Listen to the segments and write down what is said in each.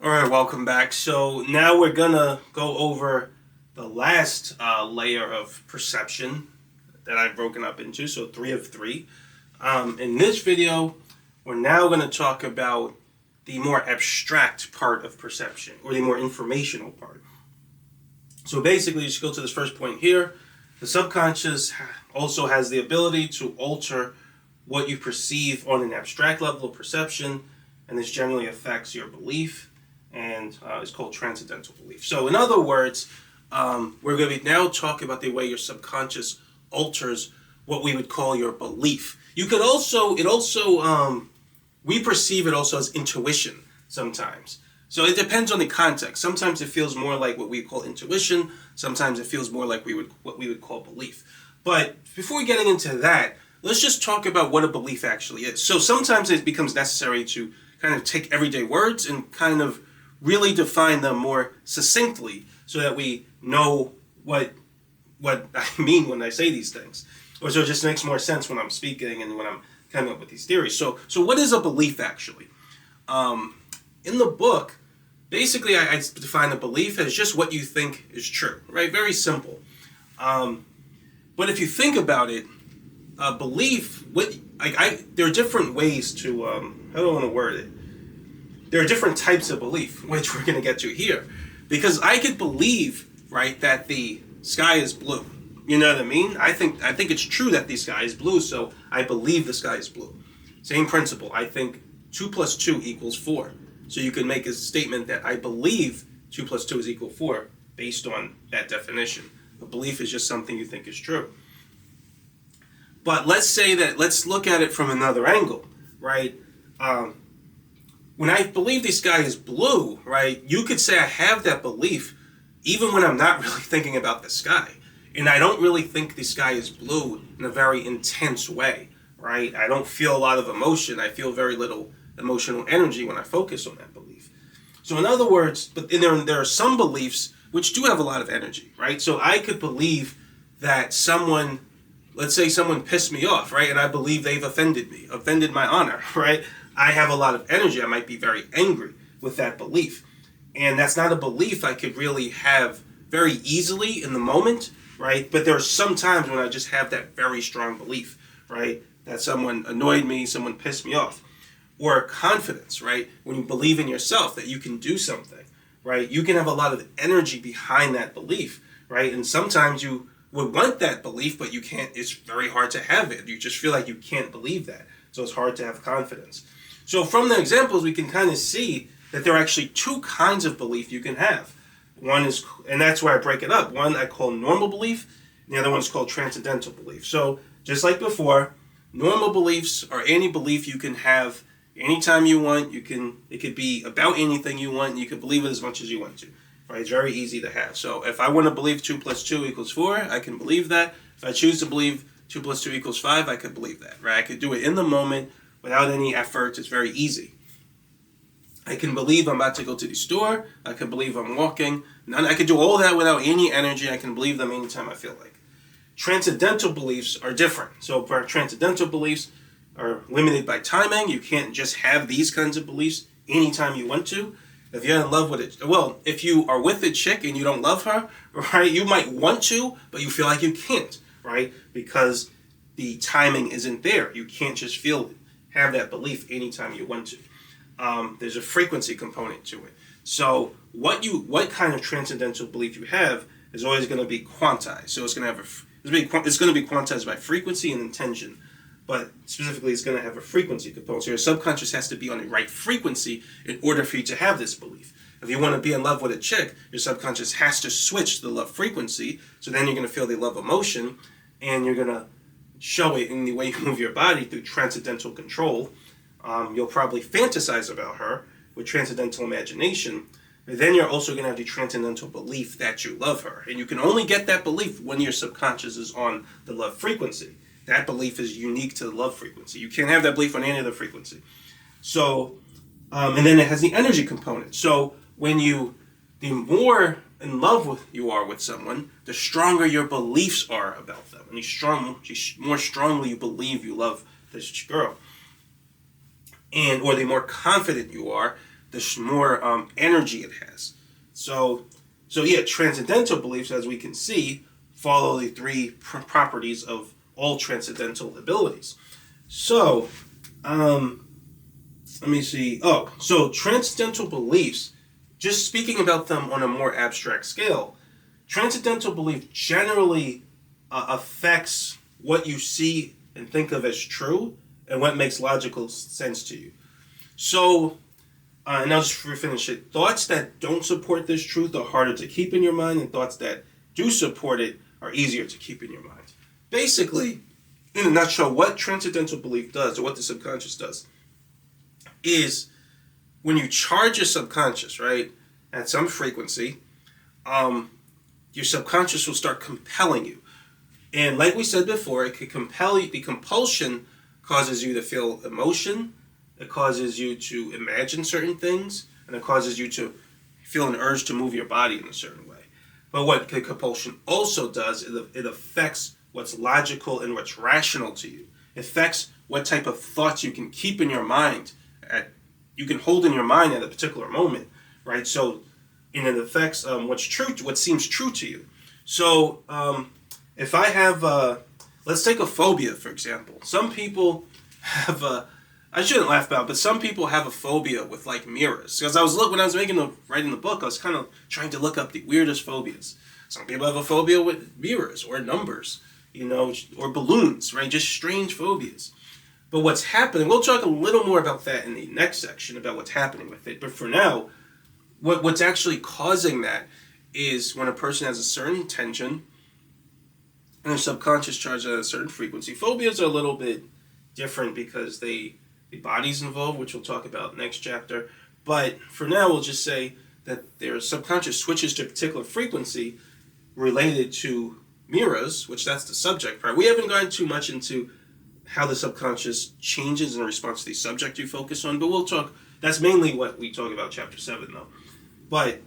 All right, welcome back. So now we're gonna go over the last layer of perception that I've broken up into. So 3 of 3. In this video, we're now going to talk about the more abstract part of perception, or the more informational part. So basically, just go to this first point here. The subconscious also has the ability to alter what you perceive on an abstract level of perception, and this generally affects your belief, and it's called transcendental belief. So in other words, we're going to now talk about the way your subconscious alters what we would call your belief. You could also, we perceive it also as intuition sometimes. So it depends on the context. Sometimes it feels more like what we call intuition. Sometimes it feels more like what we would call belief. But before getting into that, let's just talk about what a belief actually is. So sometimes it becomes necessary to kind of take everyday words and kind of really define them more succinctly so that we know what I mean when I say these things. Or so it just makes more sense when I'm speaking and when I'm coming up with these theories. So what is a belief actually? In the book, basically I define a belief as just what you think is true, right? Very simple. But if you think about it, a belief, there are different ways to, how do I want to word it? There are different types of belief, which we're going to get to here. Because I could believe, right, that the sky is blue. You know what I mean? I think it's true that the sky is blue, so I believe the sky is blue. Same principle. I think 2 plus 2 equals 4. So you can make a statement that I believe 2 plus 2 is equal to 4 based on that definition. A belief is just something you think is true. But let's look at it from another angle, right? When I believe the sky is blue, right, you could say I have that belief even when I'm not really thinking about the sky. And I don't really think the sky is blue in a very intense way, right? I don't feel a lot of emotion. I feel very little emotional energy when I focus on that belief. So in other words, there are some beliefs which do have a lot of energy, right? So I could believe that let's say someone pissed me off, right? And I believe they've offended my honor, right? I have a lot of energy. I might be very angry with that belief. And that's not a belief I could really have very easily in the moment, right? But there are some times when I just have that very strong belief, right? That someone annoyed me, someone pissed me off. Or confidence, right? When you believe in yourself that you can do something, right? You can have a lot of energy behind that belief, right? And sometimes you would want that belief, but you can't. It's very hard to have it. You just feel like you can't believe that. So it's hard to have confidence. So from the examples, we can kind of see that there are actually 2 kinds of belief you can have. One is, and that's where I break it up. One I call normal belief, and the other one is called transcendental belief. So just like before, normal beliefs are any belief you can have anytime you want. It could be about anything you want. You can believe it as much as you want to. Right? It's very easy to have. So if I want to believe 2 plus 2 equals 4, I can believe that. If I choose to believe 2 plus 2 equals 5, I could believe that. Right? I could do it in the moment without any effort. It's very easy. I can believe I'm about to go to the store. I can believe I'm walking. I can do all that without any energy. I can believe them anytime I feel like. Transcendental beliefs are different. So for transcendental beliefs are limited by timing. You can't just have these kinds of beliefs anytime you want to. If you're in love with it, well, if you are with a chick and you don't love her, right, you might want to, but you feel like you can't, right? Because the timing isn't there. You can't just have that belief anytime you want to. There's a frequency component to it. So what kind of transcendental belief you have is always going to be quantized. So it's going to be quantized by frequency and intention. But specifically, it's going to have a frequency component. So your subconscious has to be on the right frequency in order for you to have this belief. If you want to be in love with a chick, your subconscious has to switch to the love frequency. So then you're going to feel the love emotion, and you're going to show it in the way you move your body through transcendental control. You'll probably fantasize about her with transcendental imagination. But then you're also going to have the transcendental belief that you love her. And you can only get that belief when your subconscious is on the love frequency. That belief is unique to the love frequency. You can't have that belief on any other frequency. So, and then it has the energy component. So the more in love you are with someone, the stronger your beliefs are about them. And the more strongly you believe you love this girl. Or the more confident you are, the more energy it has. So yeah, transcendental beliefs, as we can see, follow the three properties of all transcendental abilities. So, let me see. Oh, so transcendental beliefs, just speaking about them on a more abstract scale, transcendental belief generally affects what you see and think of as true and what makes logical sense to you. So, and I'll just finish it. Thoughts that don't support this truth are harder to keep in your mind, and thoughts that do support it are easier to keep in your mind. Basically, in a nutshell, what transcendental belief does, or what the subconscious does, is when you charge your subconscious, right, at some frequency, your subconscious will start compelling you. And like we said before, it could compel you. The compulsion causes you to feel emotion, it causes you to imagine certain things, and it causes you to feel an urge to move your body in a certain way. But what the compulsion also does, it affects what's logical and what's rational to you. It affects what type of thoughts you can keep in your mind, you can hold in your mind at a particular moment, right? So, and it affects what's true, what seems true to you. So, if I have, let's take a phobia, for example. Some people have I shouldn't laugh about it, but some people have a phobia with like mirrors. Because when I was writing the book, I was kind of trying to look up the weirdest phobias. Some people have a phobia with mirrors or numbers, or balloons, right? Just strange phobias. But what's happening, we'll talk a little more about that in the next section, about what's happening with it. But for now, what's actually causing that is when a person has a certain tension and their subconscious charges at a certain frequency. Phobias are a little bit different because the body's involved, which we'll talk about next chapter. But for now, we'll just say that their subconscious switches to a particular frequency related to mirrors, which that's the subject part. We haven't gone too much into how the subconscious changes in response to the subject you focus on, but we'll talk, that's mainly what we talk about chapter 7 though. But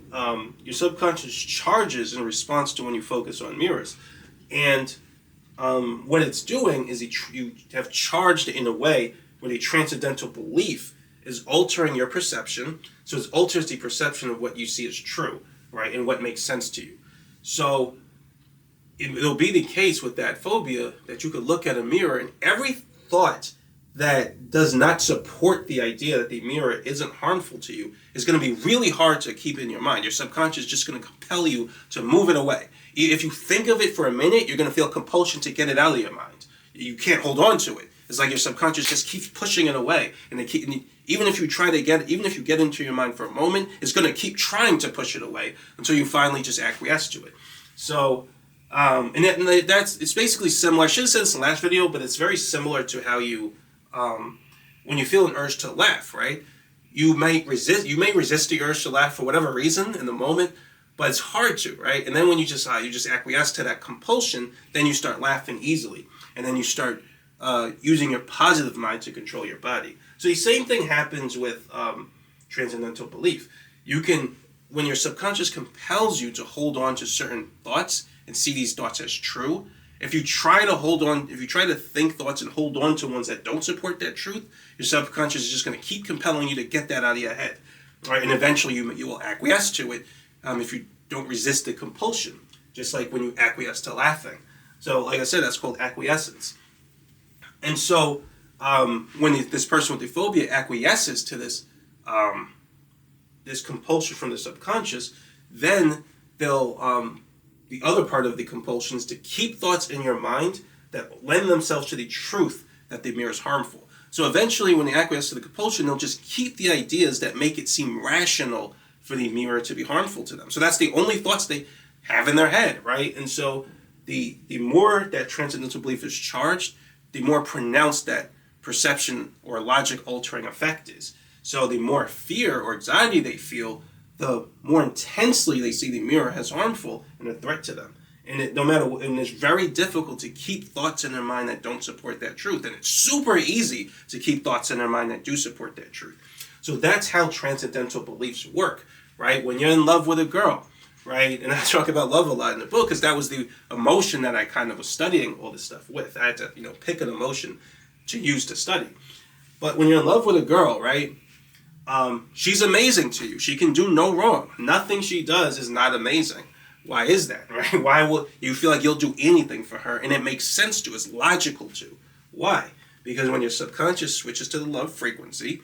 your subconscious charges in response to when you focus on mirrors. And what it's doing is you have charged in a way where the transcendental belief is altering your perception. So it alters the perception of what you see as true, right? And what makes sense to you. So it'll be the case with that phobia that you could look at a mirror and every thought that does not support the idea that the mirror isn't harmful to you is going to be really hard to keep in your mind. Your subconscious is just going to compel you to move it away. If you think of it for a minute, you're going to feel compulsion to get it out of your mind. You can't hold on to it. It's like your subconscious just keeps pushing it away, and even if you get into your mind for a moment, it's going to keep trying to push it away until you finally just acquiesce to it. So, it's basically similar. I should have said this in the last video, but it's very similar to how you, when you feel an urge to laugh, right? You may resist the urge to laugh for whatever reason in the moment, but it's hard to, right? And then when you just acquiesce to that compulsion, then you start laughing easily, and then you start using your positive mind to control your body. So the same thing happens with transcendental belief. When your subconscious compels you to hold on to certain thoughts and see these thoughts as true, if you try to think thoughts and hold on to ones that don't support that truth, your subconscious is just going to keep compelling you to get that out of your head, right? And eventually you will acquiesce to it if you don't resist the compulsion, just like when you acquiesce to laughing. So like I said, that's called acquiescence. And so when this person with the phobia acquiesces to this compulsion from the subconscious, then they'll the other part of the compulsion is to keep thoughts in your mind that lend themselves to the truth that the mirror is harmful. So eventually, when they acquiesce to the compulsion, they'll just keep the ideas that make it seem rational for the mirror to be harmful to them. So that's the only thoughts they have in their head, right? And so the more that transcendental belief is charged, the more pronounced that perception or logic altering effect is. So the more fear or anxiety they feel, the more intensely they see the mirror as harmful and a threat to them. And it's very difficult to keep thoughts in their mind that don't support that truth. And it's super easy to keep thoughts in their mind that do support that truth. So that's how transcendental beliefs work, right? When you're in love with a girl, right? And I talk about love a lot in the book because that was the emotion that I kind of was studying all this stuff with. I had to, pick an emotion to use to study. But when you're in love with a girl, right? She's amazing to you. She can do no wrong. Nothing she does is not amazing. Why is that, right? Why will you feel like you'll do anything for her? And it makes sense to, it's logical to. Why? Because when your subconscious switches to the love frequency,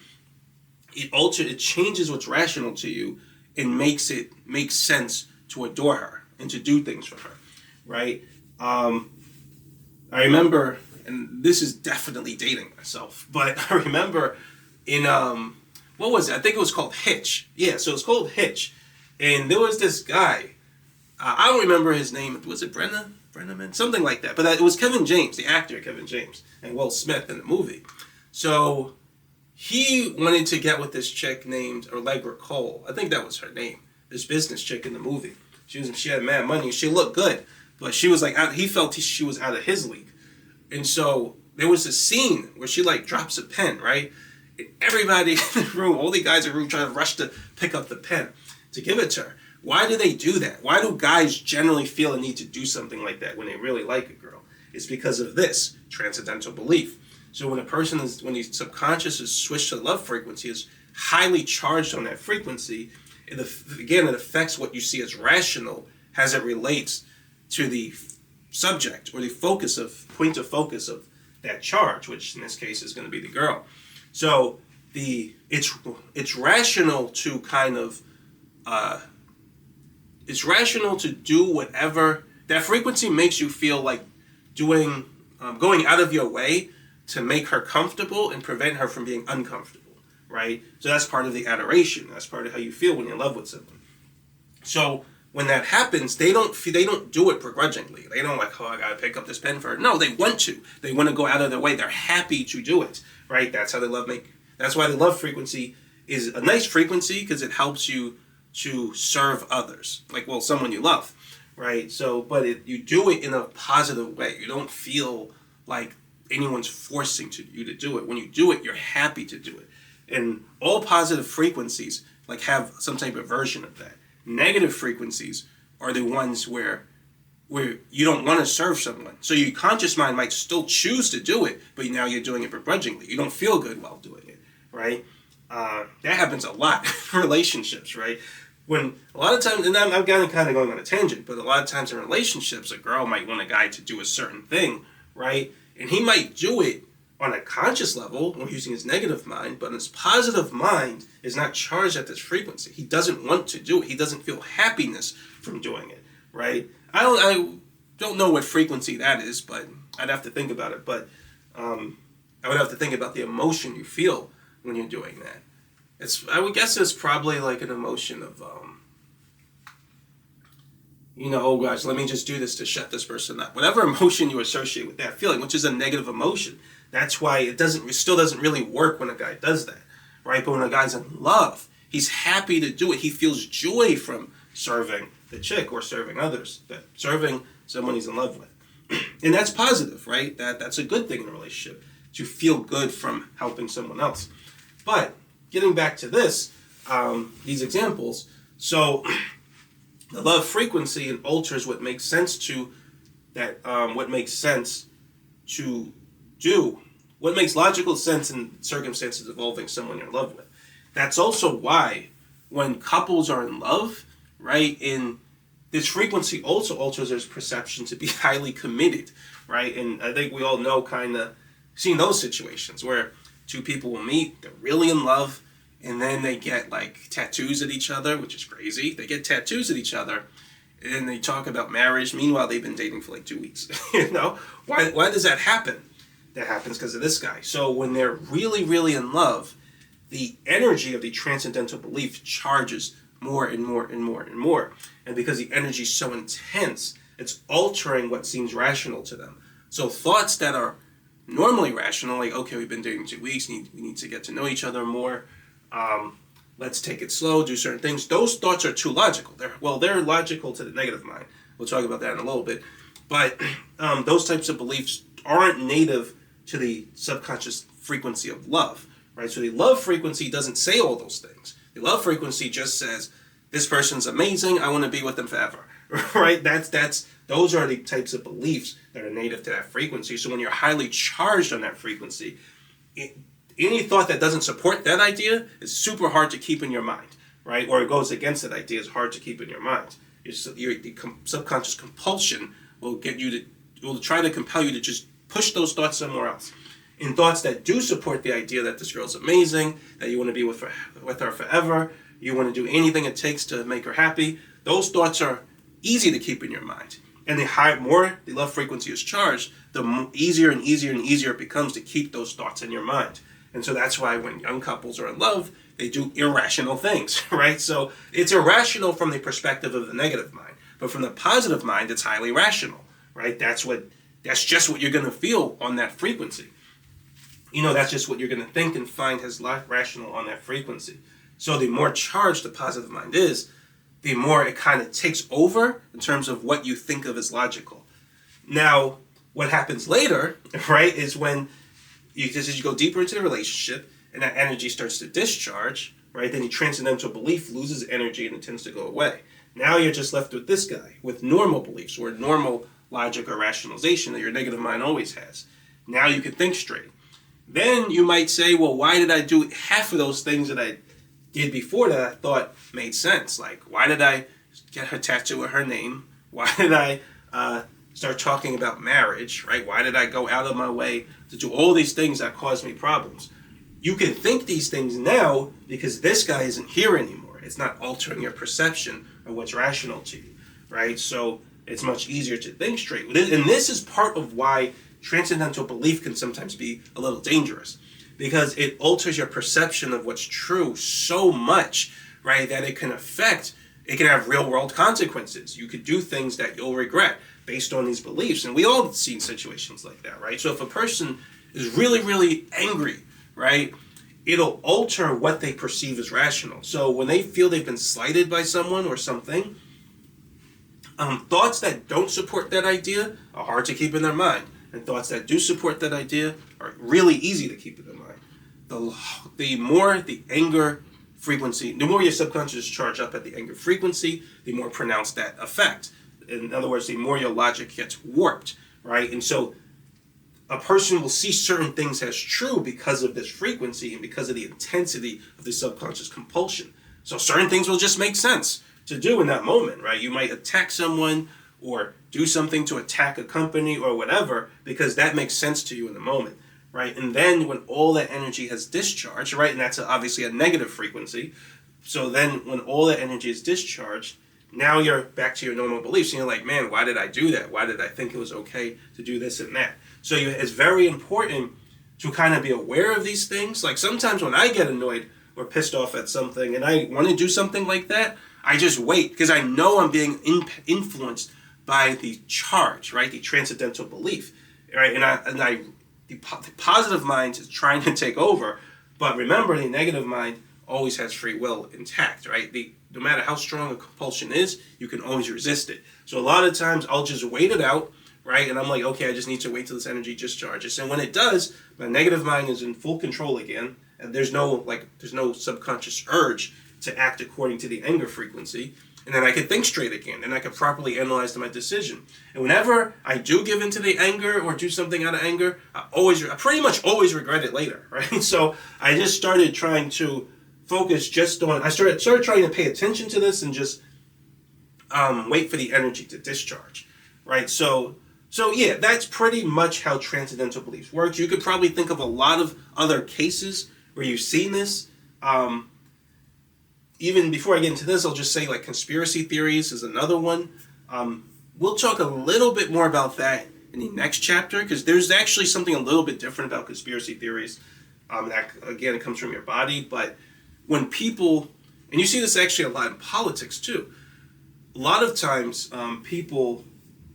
it changes what's rational to you and makes it make sense to adore her and to do things for her, right? I remember, and this is definitely dating myself, but I remember in, what was it? I think it was called Hitch. Yeah, so it's called Hitch. And there was this guy, I don't remember his name, was it Brenneman? Something like that. But it was Kevin James, the actor Kevin James, and Will Smith in the movie. So he wanted to get with this chick named Allegra Cole. I think that was her name. This business chick in the movie. She had mad money. She looked good, but she was like, he felt she was out of his league. And so there was a scene where she like drops a pen, right? And everybody in the room, all the guys in the room, trying to rush to pick up the pen to give it to her. Why do they do that? Why do guys generally feel a need to do something like that when they really like a girl? It's because of this transcendental belief. So when the subconscious is switched to the love frequency, is highly charged on that frequency, it affects what you see as rational as it relates to the subject or the point of focus of that charge, which in this case is going to be the girl. So it's rational to kind of it's rational to do whatever that frequency makes you feel like doing, going out of your way to make her comfortable and prevent her from being uncomfortable, right? So that's part of the adoration. That's part of how you feel when you're in love with someone. So when that happens, they don't do it begrudgingly. They don't like, oh, I gotta pick up this pen for her. No, they want to. They want to go out of their way. They're happy to do it, right? That's how that's why the love frequency is a nice frequency, because it helps you to serve others, like, well, someone you love, right? So, but you do it in a positive way. You don't feel like anyone's forcing you to do it. When you do it, you're happy to do it. And all positive frequencies like have some type of version of that. Negative frequencies are the ones where you don't want to serve someone. So your conscious mind might still choose to do it, but now you're doing it begrudgingly. You don't feel good while doing it, right? That happens a lot in relationships, right? When a lot of times, and I'm kind of going on a tangent, but a lot of times in relationships, a girl might want a guy to do a certain thing, right? And he might do it on a conscious level, or using his negative mind, but his positive mind is not charged at this frequency. He doesn't want to do it. He doesn't feel happiness from doing it, right? I don't know what frequency that is, but I'd have to think about it. But I would have to think about the emotion you feel when you're doing that. I would guess it's probably like an emotion of, oh gosh, let me just do this to shut this person up. Whatever emotion you associate with that feeling, which is a negative emotion. That's why it still doesn't really work when a guy does that, right? But when a guy's in love, he's happy to do it. He feels joy from serving the chick or serving others, serving someone he's in love with. And that's positive, right? That's a good thing in a relationship, to feel good from helping someone else. But getting back to these examples, so the love frequency alters what makes sense to what makes sense to do, what makes logical sense in circumstances involving someone you're in love with. That's also why when couples are in love, right, in this frequency also alters their perception to be highly committed, right? And I think we all know, kind of seen those situations where two people will meet, they're really in love, and then they get like tattoos at each other, which is crazy. They get tattoos at each other, and they talk about marriage. Meanwhile, they've been dating for like 2 weeks. Why does that happen? That happens because of this guy. So when they're really, really in love, the energy of the transcendental belief charges more and more and more and more. And because the energy is so intense, it's altering what seems rational to them. So thoughts that are normally rational, like, okay, we've been dating 2 weeks, we need to get to know each other more, let's take it slow, do certain things. Those thoughts are too logical. They're logical to the negative mind. We'll talk about that in a little bit. But those types of beliefs aren't native to the subconscious frequency of love, right? So the love frequency doesn't say all those things. The love frequency just says, this person's amazing, I want to be with them forever, right? Those are the types of beliefs that are native to that frequency. So when you're highly charged on that frequency, it any thought that doesn't support that idea is super hard to keep in your mind, right? Or it goes against that idea is hard to keep in your mind. The subconscious compulsion will will try to compel you to just push those thoughts somewhere else. In thoughts that do support the idea that this girl's amazing, that you want to be with her forever, you want to do anything it takes to make her happy, those thoughts are easy to keep in your mind. And the more the love frequency is charged, the easier and easier and easier it becomes to keep those thoughts in your mind. And so that's why when young couples are in love, they do irrational things, right? So it's irrational from the perspective of the negative mind. But from the positive mind, it's highly rational, right? That's just what you're going to feel on that frequency. That's just what you're going to think and find as rational on that frequency. So the more charged the positive mind is, the more it kind of takes over in terms of what you think of as logical. Now, what happens later, right, is when as you go deeper into the relationship and that energy starts to discharge, right, then your transcendental belief loses energy and it tends to go away. Now you're just left with this guy, with normal beliefs or normal logic or rationalization that your negative mind always has. Now you can think straight. Then you might say, well, why did I do half of those things that I did before that I thought made sense? Like, why did I get her tattoo with her name? Why did I start talking about marriage, right? Why did I go out of my way to do all these things that caused me problems? You can think these things now because this guy isn't here anymore. It's not altering your perception of what's rational to you, right? So it's much easier to think straight. And this is part of why transcendental belief can sometimes be a little dangerous, because it alters your perception of what's true so much, right, that it can have real world consequences. You could do things that you'll regret based on these beliefs. And we all have seen situations like that, right? So if a person is really, really angry, right, it'll alter what they perceive as rational. So when they feel they've been slighted by someone or something, thoughts that don't support that idea are hard to keep in their mind. And thoughts that do support that idea are really easy to keep in their mind. The more the anger frequency, the more your subconscious charge up at the anger frequency, the more pronounced that effect. In other words, the more your logic gets warped, right? And so a person will see certain things as true because of this frequency and because of the intensity of the subconscious compulsion. So certain things will just make sense to do in that moment, right? You might attack someone or do something to attack a company or whatever because that makes sense to you in the moment, right? And then when all that energy has discharged, right, and that's obviously a negative frequency, so then when all that energy is discharged, now you're back to your normal beliefs, and you're like, man, why did I do that? Why did I think it was okay to do this and that? So it's very important to kind of be aware of these things. Like sometimes when I get annoyed or pissed off at something and I want to do something like that, I just wait because I know I'm being influenced by the charge, right? The transcendental belief, right? The positive mind is trying to take over, but remember, the negative mind always has free will intact, right? No matter how strong a compulsion is, you can always resist it. So a lot of times I'll just wait it out, right? And I'm like, okay, I just need to wait till this energy discharges. And when it does, my negative mind is in full control again, and there's no subconscious urge to act according to the anger frequency. And then I can think straight again, and I can properly analyze my decision. And whenever I do give into the anger or do something out of anger, I pretty much always regret it later, right? So I just started trying to focus I started trying to pay attention to this and just wait for the energy to discharge, right? So yeah, that's pretty much how transcendental beliefs work. You could probably think of a lot of other cases where you've seen this. Even before I get into this, I'll just say like conspiracy theories is another one. We'll talk a little bit more about that in the next chapter because there's actually something a little bit different about conspiracy theories. That, again, it comes from your body. But when people, and you see this actually a lot in politics too, a lot of times people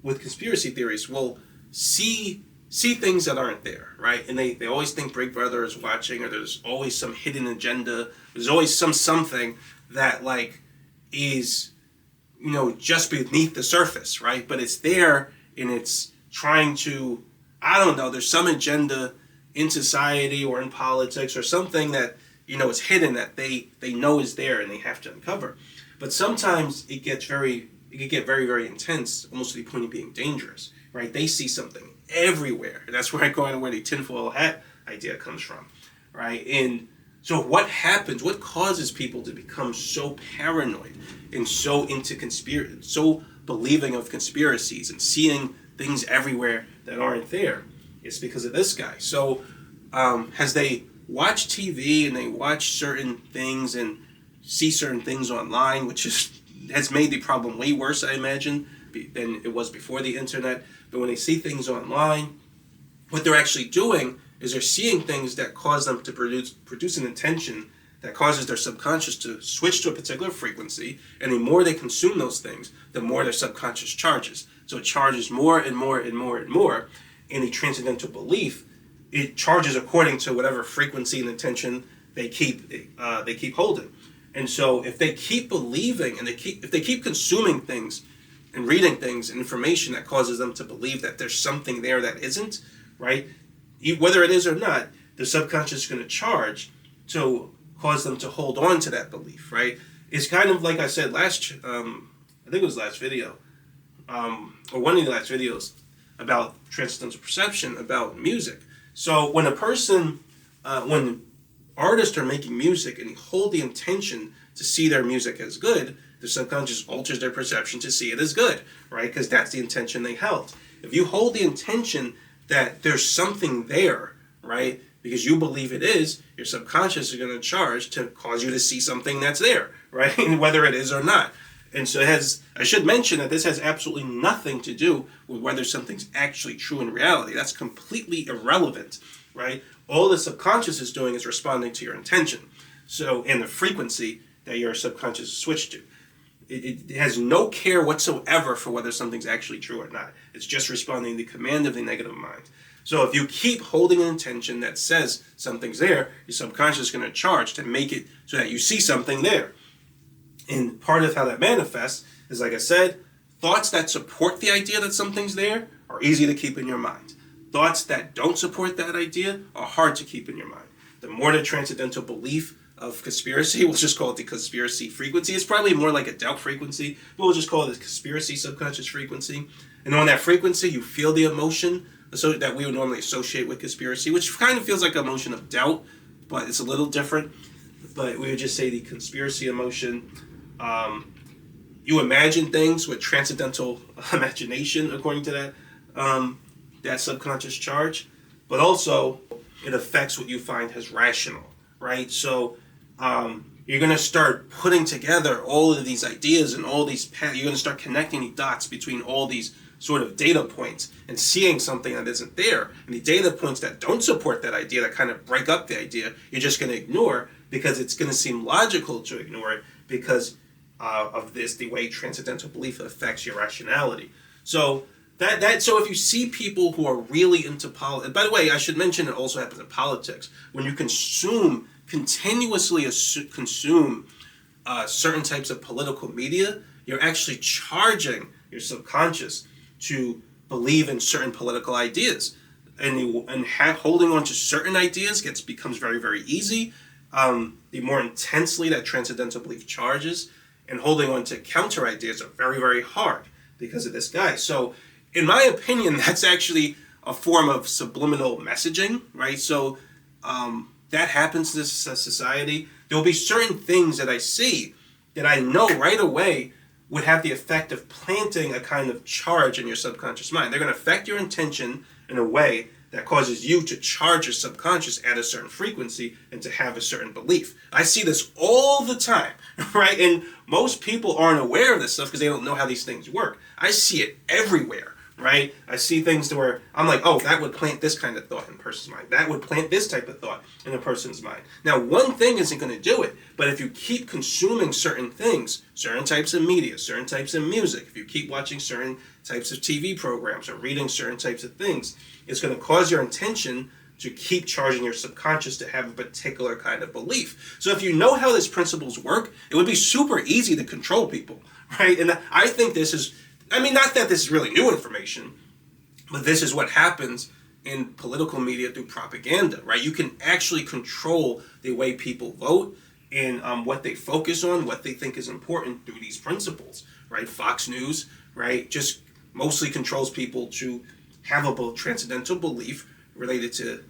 with conspiracy theories will see things that aren't there, right? And they always think Big Brother is watching, or there's always some hidden agenda. There's always something that like is, just beneath the surface, right? But it's there and it's trying to, I don't know, there's some agenda in society or in politics or something that, is hidden that they know is there and they have to uncover. But sometimes it can get very, very intense, almost to the point of being dangerous, right? They see something everywhere. And that's where the tinfoil hat idea comes from, right? And so what happens, what causes people to become so paranoid and so into conspiracy, so believing of conspiracies and seeing things everywhere that aren't there? It's because of this guy. So as they watch TV and they watch certain things and see certain things online, which has made the problem way worse, I imagine, than it was before the internet. But when they see things online, what they're actually doing is they're seeing things that cause them to produce an intention that causes their subconscious to switch to a particular frequency, and the more they consume those things, the more their subconscious charges. So it charges more and more and more and more. In the transcendental belief, it charges according to whatever frequency and intention they keep holding. And so if they keep believing and if they keep consuming things and reading things and information that causes them to believe that there's something there that isn't, right? Whether it is or not, the subconscious is going to charge to cause them to hold on to that belief, right? It's kind of like I said I think it was last video, or one of the last videos about transcendental perception, about music. So when when artists are making music and they hold the intention to see their music as good, the subconscious alters their perception to see it as good, right? Because that's the intention they held. If you hold the intention that there's something there, right, because you believe it is, your subconscious is going to charge to cause you to see something that's there, right? Whether it is or not. And so I should mention that this has absolutely nothing to do with whether something's actually true in reality. That's completely irrelevant, right? All the subconscious is doing is responding to your intention. So, and the frequency that your subconscious is switched to. It has no care whatsoever for whether something's actually true or not. It's just responding to the command of the negative mind. So if you keep holding an intention that says something's there, your subconscious is going to charge to make it so that you see something there. And part of how that manifests is, like I said, thoughts that support the idea that something's there are easy to keep in your mind. Thoughts that don't support that idea are hard to keep in your mind. The more the transcendental belief of conspiracy, we'll just call it the conspiracy frequency. It's probably more like a doubt frequency, but we'll just call it the conspiracy subconscious frequency. And on that frequency, you feel the emotion that we would normally associate with conspiracy, which kind of feels like an emotion of doubt, but it's a little different. But we would just say the conspiracy emotion. You imagine things with transcendental imagination, according to that subconscious charge, but also it affects what you find as rational, right? So you're going to start putting together all of these ideas and all these you're going to start connecting the dots between all these sort of data points and seeing something that isn't there. And the data points that don't support that idea, that kind of break up the idea, you're just going to ignore because it's going to seem logical to ignore it because of the way transcendental belief affects your rationality. So so if you see people who are really into politics, by the way, I should mention it also happens in politics. When you continuously consume certain types of political media, you're actually charging your subconscious to believe in certain political ideas, and holding on to certain ideas becomes very, very easy. The more intensely that transcendental belief charges, and holding on to counter ideas are very, very hard because of this guy. So, in my opinion, that's actually a form of subliminal messaging, right? So, that happens in this society. There will be certain things that I see that I know right away would have the effect of planting a kind of charge in your subconscious mind. They're going to affect your intention in a way that causes you to charge your subconscious at a certain frequency and to have a certain belief. I see this all the time, right? And most people aren't aware of this stuff because they don't know how these things work. I see it everywhere, right? I see things to where I'm like, oh, that would plant this kind of thought in a person's mind. That would plant this type of thought in a person's mind. Now, one thing isn't going to do it, but if you keep consuming certain things, certain types of media, certain types of music, if you keep watching certain types of TV programs or reading certain types of things, it's going to cause your intention to keep charging your subconscious to have a particular kind of belief. So if you know how these principles work, it would be super easy to control people, right? And I think this is, not that this is really new information, but this is what happens in political media through propaganda, right? You can actually control the way people vote and what they focus on, what they think is important through these principles, right? Fox News, right, just mostly controls people to have a transcendental belief related to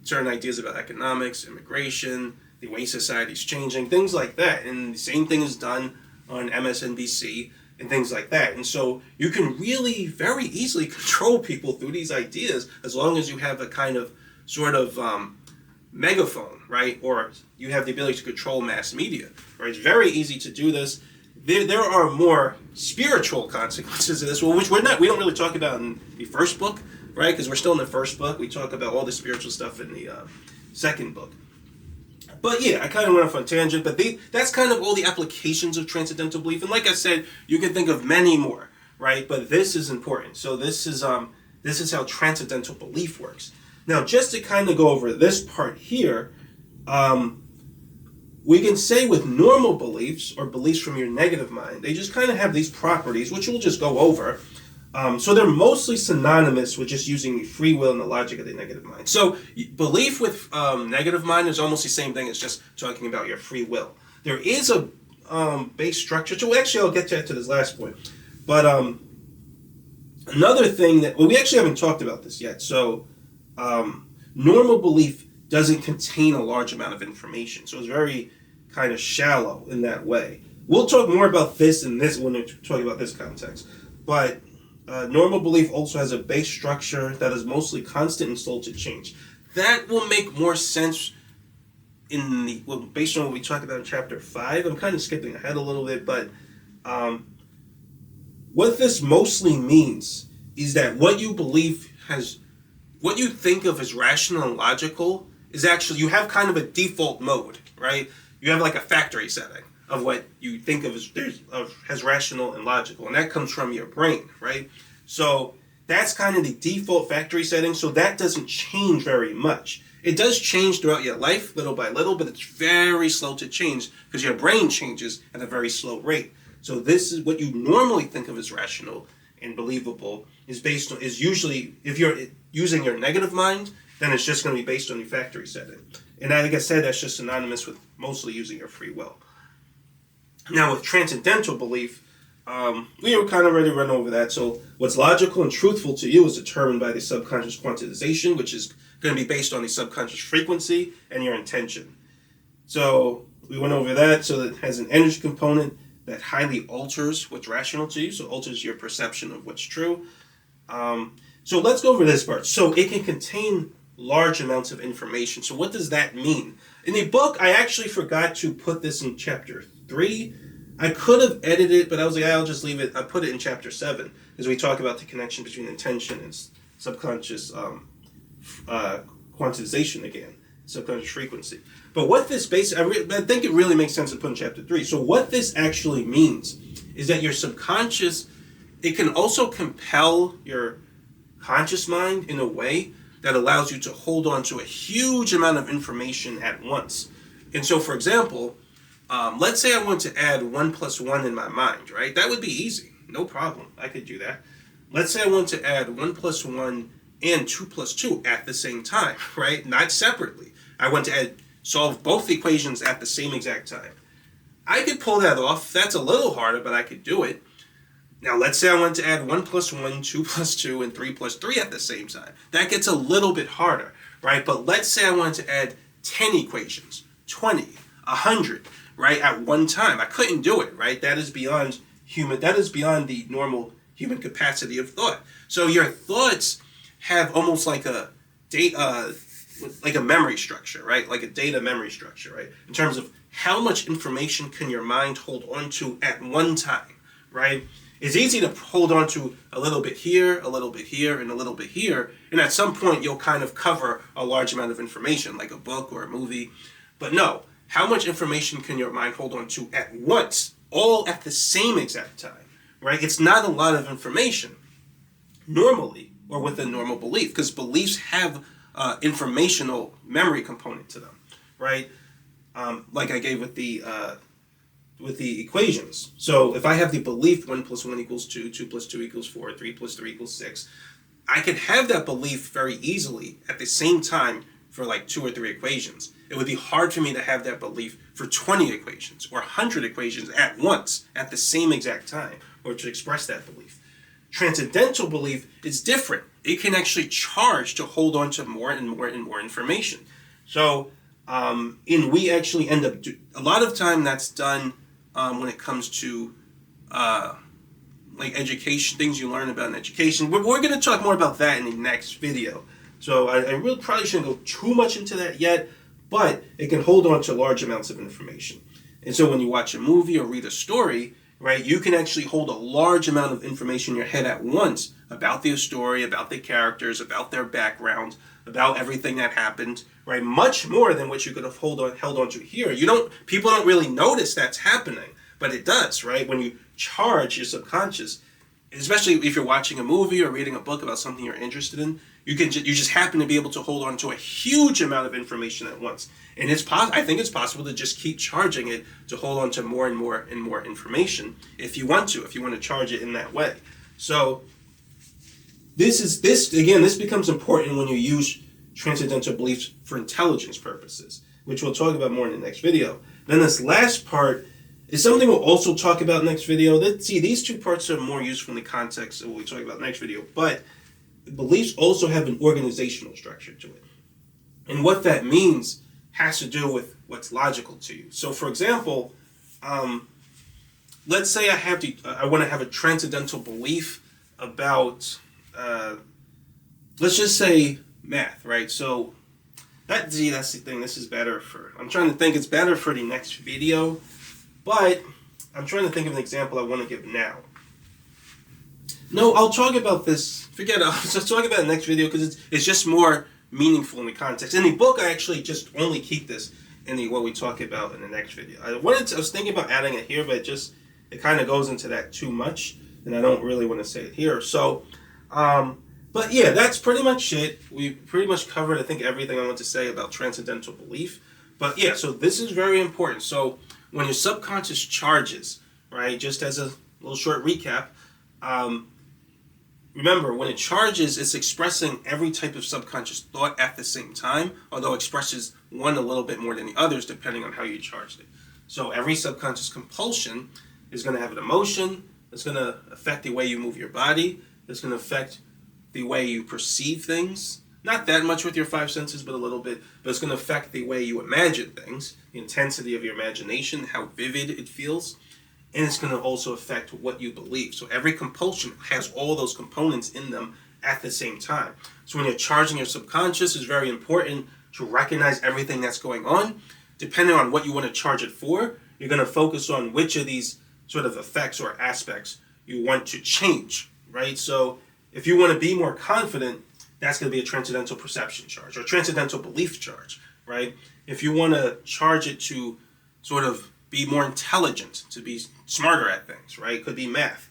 certain ideas about economics, immigration, the way society's changing, things like that. And the same thing is done on MSNBC and things like that. And so you can really very easily control people through these ideas as long as you have a kind of sort of megaphone, right? Or you have the ability to control mass media, right? It's very easy to do this. There are more spiritual consequences of this, which we don't really talk about in the first book, right? Because we're still in the first book. We talk about all the spiritual stuff in the second book. But yeah, I kind of went off on a tangent, but that's kind of all the applications of transcendental belief. And like I said, you can think of many more, right? But this is important. So this is how transcendental belief works. Now, just to kind of go over this part here, we can say with normal beliefs or beliefs from your negative mind, they just kind of have these properties, which we'll just go over. So they're mostly synonymous with just using free will and the logic of the negative mind. So belief with negative mind is almost the same thing as just talking about your free will. There is a base structure. So actually, I'll get to this last point. But another thing we actually haven't talked about this yet. So normal belief doesn't contain a large amount of information. So it's very kind of shallow in that way. We'll talk more about this when we're talking about this context. But normal belief also has a base structure that is mostly constant and slow to change. That will make more sense based on what we talked about in chapter 5. I'm kind of skipping ahead a little bit, but what this mostly means is that what you think of as rational and logical is actually, you have kind of a default mode, right? You have like a factory setting of what you think of as rational and logical, and that comes from your brain, right? So that's kind of the default factory setting, so that doesn't change very much. It does change throughout your life, little by little, but it's very slow to change because your brain changes at a very slow rate. So this is what you normally think of as rational and believable is usually, if you're using your negative mind, then it's just going to be based on your factory setting. And like I said, that's just synonymous with mostly using your free will. Now, with transcendental belief, we were kind of already run over that. So what's logical and truthful to you is determined by the subconscious quantization, which is going to be based on the subconscious frequency and your intention. So we went over that. So it has an energy component that highly alters what's rational to you, so alters your perception of what's true. So let's go over this part. So it can contain large amounts of information. So what does that mean? In the book, I actually forgot to put this in chapter 3. I could have edited it, but I was like, I'll just leave it. I put it in chapter 7 because we talk about the connection between intention and subconscious quantization again, subconscious frequency. But what this basically, I think it really makes sense to put in chapter 3. So what this actually means is that your subconscious, it can also compel your conscious mind in a way that allows you to hold on to a huge amount of information at once. And so, for example, let's say I want to add 1 plus 1 in my mind, right? That would be easy. No problem. I could do that. Let's say I want to add 1 plus 1 and 2 plus 2 at the same time, right? Not separately. I want to solve both equations at the same exact time. I could pull that off. That's a little harder, but I could do it. Now, let's say I want to add 1 plus 1, 2 plus 2, and 3 plus 3 at the same time. That gets a little bit harder, right? But let's say I want to add 10 equations, 20, 100, right, at one time. I couldn't do it, right? That is beyond the normal human capacity of thought. So your thoughts have almost like a memory structure, right? Like a data memory structure, right? In terms of how much information can your mind hold on to at one time, right? It's easy to hold on to a little bit here, a little bit here, and a little bit here. And at some point, you'll kind of cover a large amount of information, like a book or a movie. But no, how much information can your mind hold on to at once, all at the same exact time, right? It's not a lot of information, normally, or with a normal belief, because beliefs have informational memory component to them, right? Like I gave with the equations. So if I have the belief 1 plus 1 equals 2, 2 plus 2 equals 4, 3 plus 3 equals 6, I can have that belief very easily at the same time for like 2 or 3 equations. It would be hard for me to have that belief for 20 equations or 100 equations at once at the same exact time, or to express that belief. Transcendental belief is different. it can actually charge to hold on to more and more and more information. So, and we actually end up a lot of time that's done when it comes to like education, things you learn about in education. We're going to talk more about that in the next video. So I really probably shouldn't go too much into that yet, but it can hold on to large amounts of information. And so when you watch a movie or read a story, right, you can actually hold a large amount of information in your head at once about the story, about the characters, about their background, about everything that happened, right? Much more than what you could have held on to here. People don't really notice that's happening, but it does, right? When you charge your subconscious, especially if you're watching a movie or reading a book about something you're interested in, you just happen to be able to hold on to a huge amount of information at once. And I think it's possible to just keep charging it to hold on to more and more and more information if you want to charge it in that way. So this becomes important when you use transcendental beliefs for intelligence purposes, which we'll talk about more in the next video. Then this last part is something we'll also talk about next video. These two parts are more useful in the context of what we talk about next video, but beliefs also have an organizational structure to it. And what that means has to do with what's logical to you. So for example, let's say I want to have a transcendental belief about, let's just say math, right? So that's the thing. This is better I'm trying to think it's better for the next video, but I'm trying to think of an example I want to give now. No, I'll talk about this. Forget it. I'll just talk about it in the next video because it's just more meaningful in the context. In the book, I actually just only keep this in what we talk about in the next video. I was thinking about adding it here, but it kind of goes into that too much, and I don't really want to say it here. So, but yeah, that's pretty much it. We pretty much covered, I think, everything I want to say about transcendental belief. But yeah, so this is very important. So when your subconscious charges, right, just as a little short recap, remember, when it charges, it's expressing every type of subconscious thought at the same time, although it expresses one a little bit more than the others depending on how you charged it. So every subconscious compulsion is going to have an emotion. It's going to affect the way you move your body. It's going to affect the way you perceive things. Not that much with your five senses, but a little bit. But it's going to affect the way you imagine things, the intensity of your imagination, how vivid it feels. And it's going to also affect what you believe. So every compulsion has all those components in them at the same time. So when you're charging your subconscious, it's very important to recognize everything that's going on. Depending on what you want to charge it for, you're going to focus on which of these sort of effects or aspects you want to change, right? So if you want to be more confident, that's going to be a transcendental perception charge or transcendental belief charge, right? If you want to charge it to sort of be more intelligent, to be smarter at things, right? Could be math.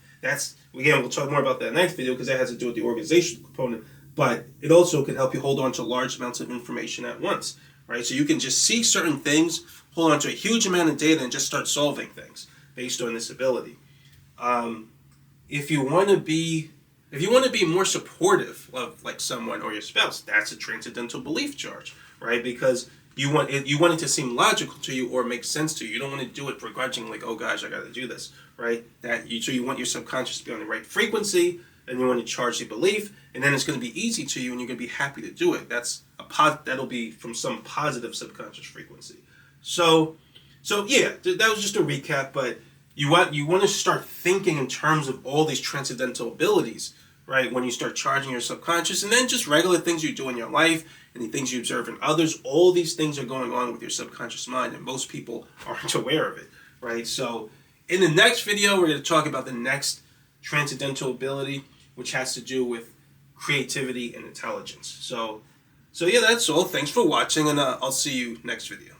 We'll talk more about that in the next video because that has to do with the organizational component, but it also can help you hold on to large amounts of information at once, right? So you can just see certain things, hold on to a huge amount of data, and just start solving things based on this ability. If you want to be more supportive of like someone or your spouse, that's a transcendental belief charge, right? Because you want it to seem logical to you or make sense to you. You don't want to do it begrudgingly, like, oh gosh, I got to do this, right? So you want your subconscious to be on the right frequency, and you want to charge the belief, and then it's going to be easy to you, and you're going to be happy to do it. That'll be from some positive subconscious frequency. So yeah, that was just a recap. But you want to start thinking in terms of all these transcendental abilities, right? When you start charging your subconscious, and then just regular things you do in your life and the things you observe in others, all these things are going on with your subconscious mind, and most people aren't aware of it, right? So in the next video, we're going to talk about the next transcendental ability, which has to do with creativity and intelligence. So yeah, that's all. Thanks for watching, and I'll see you next video.